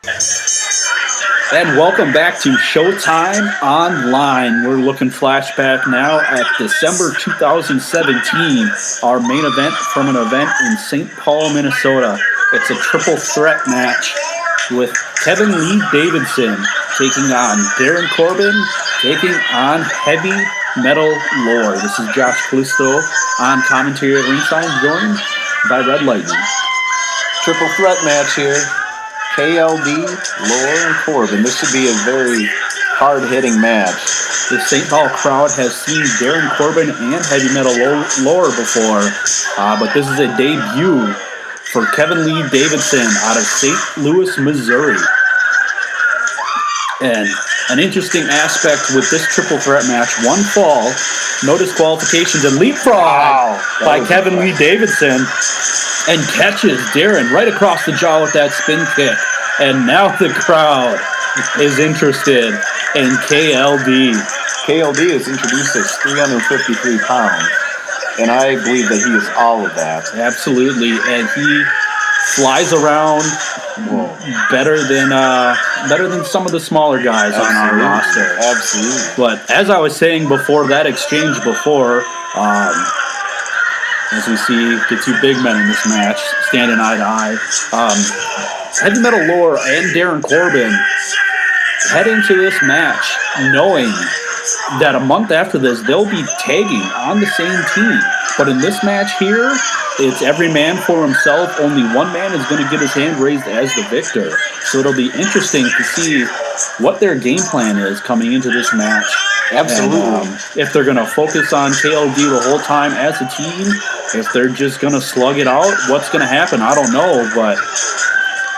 And welcome back to Showtime Online. We're looking flashback now at December 2017, our main event from an event in St. Paul, Minnesota. It's a triple threat match with Kevin Lee Davidson taking on Darin Corbin, taking on Heavy Metal Lore. This is Josh Callisto on commentary at ringside, joined by Red Lightning. Triple threat match here. KLD, Lore, and Corbin. This should be a very hard-hitting match. The St. Paul crowd has seen Darin Corbin and Heavy Metal Lore before, but this is a debut for Kevin Lee Davidson out of St. Louis, Missouri. And an interesting aspect with this triple threat match, one fall, no disqualifications, and leapfrog by Kevin Lee Davidson, and catches Darin right across the jaw with that spin kick. And now the crowd is interested in KLD. KLD is introduced as 353 pounds, and I believe that he is all of that. Absolutely, and he flies around better than some of the smaller guys on our roster. Absolutely. But as I was saying before that exchange as we see the two big men in this match standing eye to eye, Heavy Metal Lore and Darin Corbin head into this match knowing that a month after this they'll be tagging on the same team. But in this match here, it's every man for himself. Only one man is going to get his hand raised as the victor. So it'll be interesting to see what their game plan is coming into this match. Absolutely. And, if they're going to focus on KLD the whole time as a team, if they're just going to slug it out, what's going to happen, I don't know. But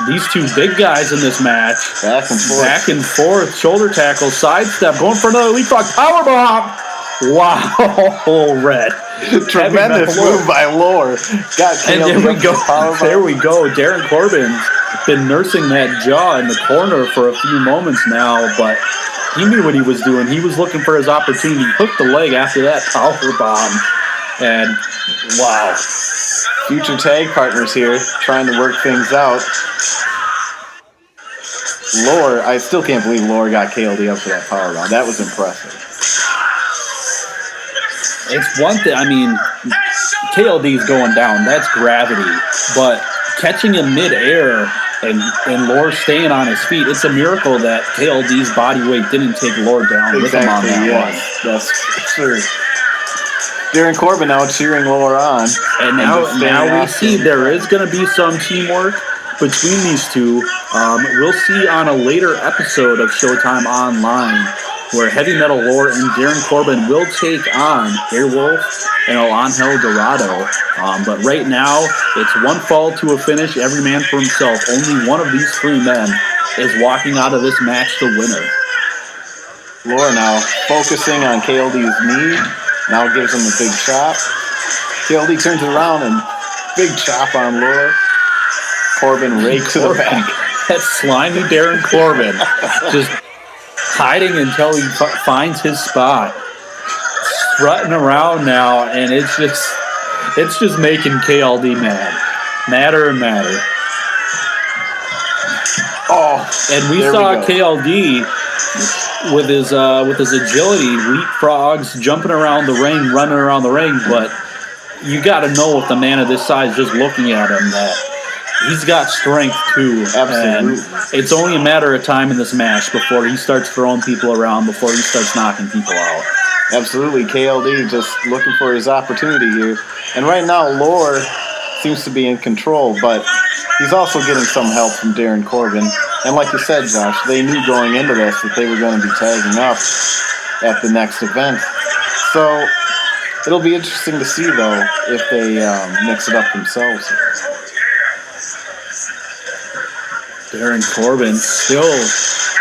these two big guys in this match, back and forth, shoulder tackle, sidestep, going for another leapfrog powerbomb. Wow, Red. Tremendous move by Lore. And there we go. Darin Corbin's been nursing that jaw in the corner for a few moments now, but he knew what he was doing. He was looking for his opportunity. Hooked the leg after that powerbomb. And wow. Future tag partners here trying to work things out. Lore, I still can't believe Lore got KLD up for that powerbomb. That was impressive. It's one thing, KLD's going down. That's gravity. But catching him midair and Lore staying on his feet, it's a miracle that KLD's body weight didn't take Lore down with him on that one. That's true. Darin Corbin now cheering Lore on. And now we see there is going to be some teamwork between these two. We'll see on a later episode of Showtime Online where Heavy Metal Lore and Darin Corbin will take on Airwolf and El Angel Dorado. But right now, it's one fall to a finish, every man for himself. Only one of these three men is walking out of this match the winner. Lore now focusing on KLD's knee. Now gives him a big chop. KLD turns it around and big chop on Lore. Corbin rakes to the back. That slimy Darin Corbin just hiding until he finds his spot. Strutting around now, and it's just making KLD mad. Madder and madder. And we saw KLD with his agility, leapfrogs, jumping around the ring, running around the ring, but you got to know with a man of this size just looking at him that he's got strength too. Absolutely. And it's only a matter of time in this match before he starts throwing people around, before he starts knocking people out. Absolutely. KLD just looking for his opportunity here. And right now, Lore seems to be in control, but he's also getting some help from Darin Corbin. And like you said, Josh, they knew going into this that they were going to be tagging up at the next event. So it'll be interesting to see, though, if they mix it up themselves. Darin Corbin still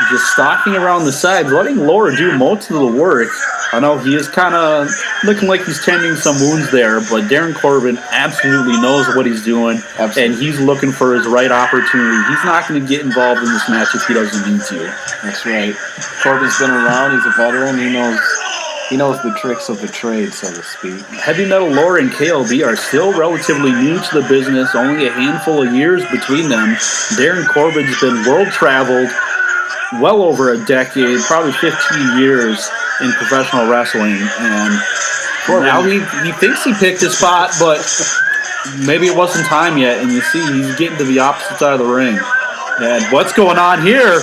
just stalking around the side, letting Lore do most of the work. I know he is kind of looking like he's tending some wounds there, but Darin Corbin absolutely knows what he's doing, and he's looking for his right opportunity. He's not going to get involved in this match if he doesn't need to. That's right. Corbin's been around. He's a veteran. He knows He knows the tricks of the trade, so to speak. Heavy Metal Lore and KLD are still relatively new to the business, only a handful of years between them. Darin Corbin's been world-traveled, well over a decade, probably 15 years in professional wrestling, and now he thinks he picked his spot, but maybe it wasn't time yet, and you see he's getting to the opposite side of the ring. And what's going on here?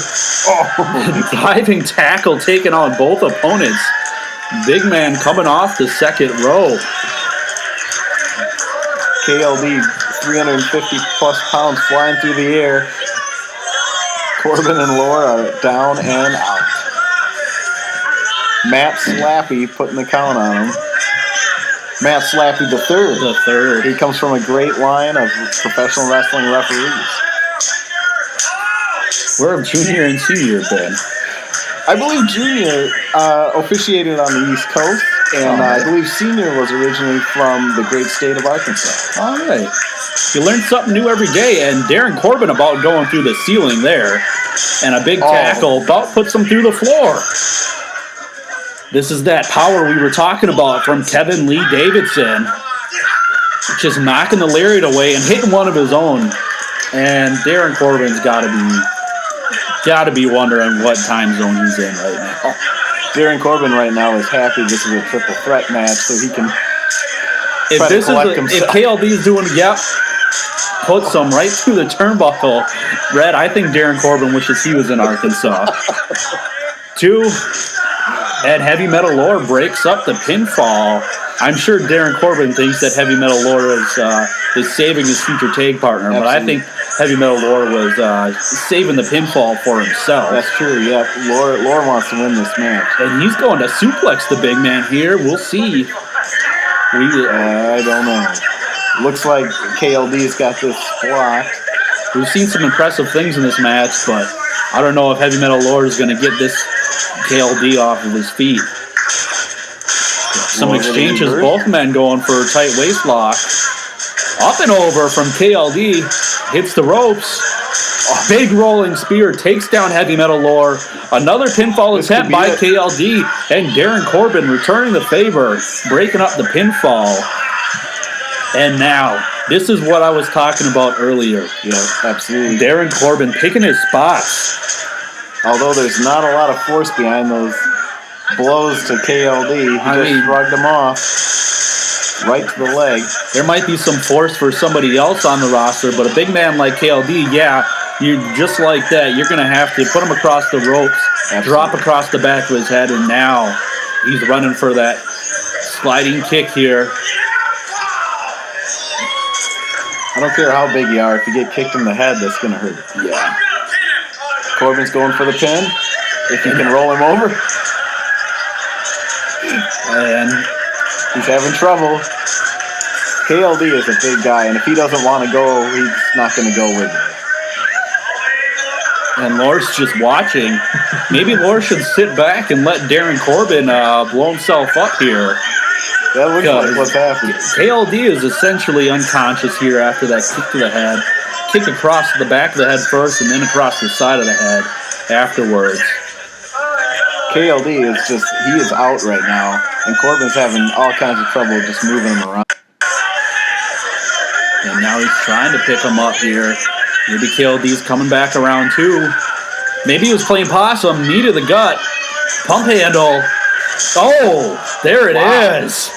Oh, diving tackle taking on both opponents. Big man coming off the second row. KLD, 350-plus pounds flying through the air. Corbin and Lore are down and out. Matt Slappy putting the count on him. Matt Slappy the third. He comes from a great line of professional wrestling referees. Where have Junior and Senior been? I believe Junior officiated on the East Coast, and I believe Senior was originally from the great state of Arkansas. All right. You learn something new every day, and Darin Corbin about going through the ceiling there, and a big tackle about puts him through the floor. This is that power we were talking about from Kevin Lee Davidson. Just knocking the lariat away and hitting one of his own. And Darin Corbin's got to be wondering what time zone he's in right now. Darin Corbin right now is happy this is a triple threat match, so he can if KLD is doing puts him right through the turnbuckle. Red, I think Darin Corbin wishes he was in Arkansas. 2, and Heavy Metal Lore breaks up the pinfall. I'm sure Darin Corbin thinks that Heavy Metal Lore is saving his future tag partner, but I think Heavy Metal Lore was saving the pinfall for himself. That's true, yeah. Lore wants to win this match. And he's going to suplex the big man here. We'll see. I don't know. Looks like KLD's got this blocked. We've seen some impressive things in this match, but I don't know if Heavy Metal Lore is going to get this KLD off of his feet. Some exchanges, both men going for a tight waist lock. Up and over from KLD, hits the ropes. A big rolling spear takes down Heavy Metal Lore. Another pinfall attempt by KLD, and Darin Corbin returning the favor, breaking up the pinfall. And now, this is what I was talking about earlier. Yeah, absolutely. Darin Corbin picking his spots. Although there's not a lot of force behind those blows to KLD, he just shrugged them off right to the leg. There might be some force for somebody else on the roster, but a big man like KLD, you just like that, you're going to have to put him across the ropes, drop across the back of his head, and now he's running for that sliding kick here. I don't care how big you are, if you get kicked in the head, that's going to hurt. Yeah. Corbin's going for the pin. If you can roll him over. And he's having trouble. KLD is a big guy, and if he doesn't want to go, he's not going to go with it. And Lore's just watching. Maybe Lore should sit back and let Darin Corbin blow himself up here. That looks like what's happening. KLD is essentially unconscious here after that kick to the head. Kick across the back of the head first and then across the side of the head afterwards. KLD he is out right now, and Corbin's having all kinds of trouble just moving him around. And now he's trying to pick him up here. Maybe KLD's coming back around too. Maybe he was playing possum, knee to the gut. Pump handle. Oh, there it is.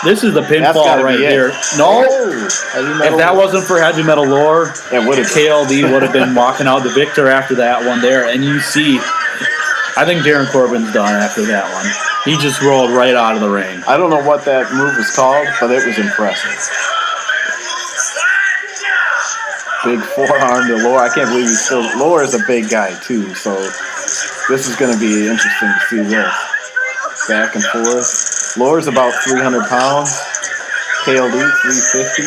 This is the pinfall right here. No, if that wasn't for Heavy Metal Lore, KLD would have been walking out the victor after that one there. And you see, I think Darin Corbin's done after that one. He just rolled right out of the ring. I don't know what that move was called, but it was impressive. Big forearm to Lore. I can't believe he's still... Lore is a big guy, too, so this is going to be interesting to see this. Back and forth. Lore's about 300 pounds. KLD, 350.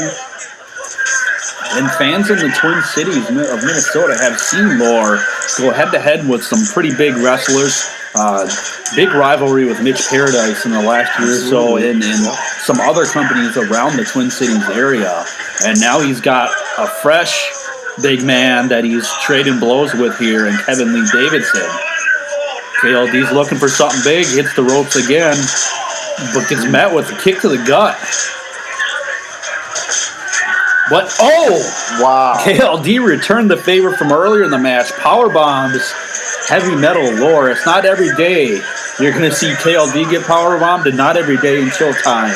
And fans in the Twin Cities of Minnesota have seen Lore go head-to-head with some pretty big wrestlers. Big rivalry with Mitch Paradise in the last year or so, and some other companies around the Twin Cities area. And now he's got a fresh big man that he's trading blows with here in Kevin Lee Davidson. KLD's looking for something big, hits the ropes again, but gets met with a kick to the gut. But, Wow. KLD returned the favor from earlier in the match. Power bombs Heavy Metal Lore. It's not every day you're going to see KLD get power bombed, and not every day in Showtime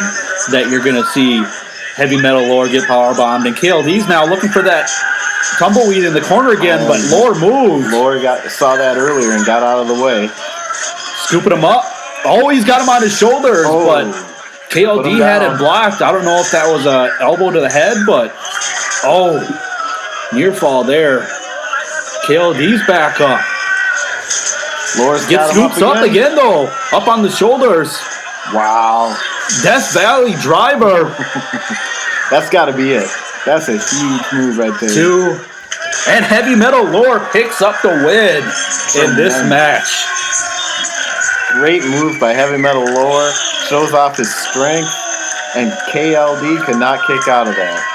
that you're going to see Heavy Metal Lore get power bombed. And KLD's now looking for that tumbleweed in the corner again, but Lore moved. Lore saw that earlier and got out of the way. Scooping him up. He's got him on his shoulders, but KLD had it blocked. I don't know if that was an elbow to the head, but near fall there. KLD's back up. Lore's Gets scoops up again, though. Up on the shoulders. Wow. Death Valley driver. That's got to be it. That's a huge move right there. 2. And Heavy Metal Lore picks up the win in this match. Great move by Heavy Metal Lore. Shows off his strength. And KLD could not kick out of that.